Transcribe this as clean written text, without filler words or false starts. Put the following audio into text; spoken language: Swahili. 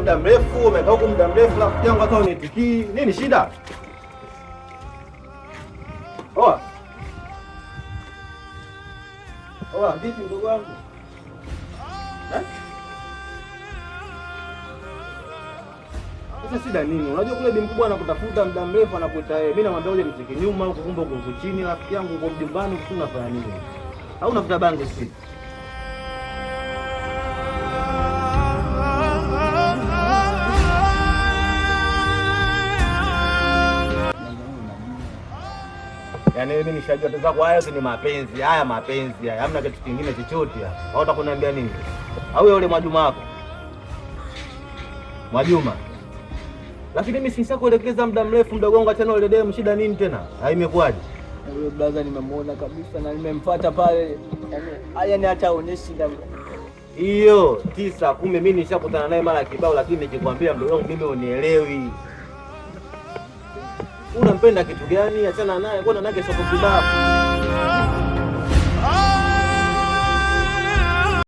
muda mrefu, umekaa huko muda mrefu, rafiki yangu hata unitikii. Nini shida? Oa. Oa, vipi ndugu wangu? Sasa shida nini? Unajua kule bi mkubwa anakutafuta muda mrefu anakuita yeye. Mimi namwambia uje nitike nyuma huko, kumbe uko chini, rafiki yangu uko mjumbani, unafanya nini? Au unafuta bango sisi? Yaani mimi nishajua tazama kwa haya ni mapenzi, haya mapenzi haya. Hamna kitu kingine chochote hapa. Au utakuniambia nini? Au yule Mwajuma wako? Mwajuma. Lakini mimi sisa kuelekeza muda mrefu mdogo wangu tena ile demu shida nini tena? Imekuwaje? Yule brother nimemuona kabisa na nimemfuata pale. Yaani hata aonyeshi ndio. Hiyo 9 10 mimi nishakutana naye mara kibao, lakini nikikwambia mdogo wangu mimi unielewi. Unampenda kitu gani? Achana naye, mbona nake soko kibao.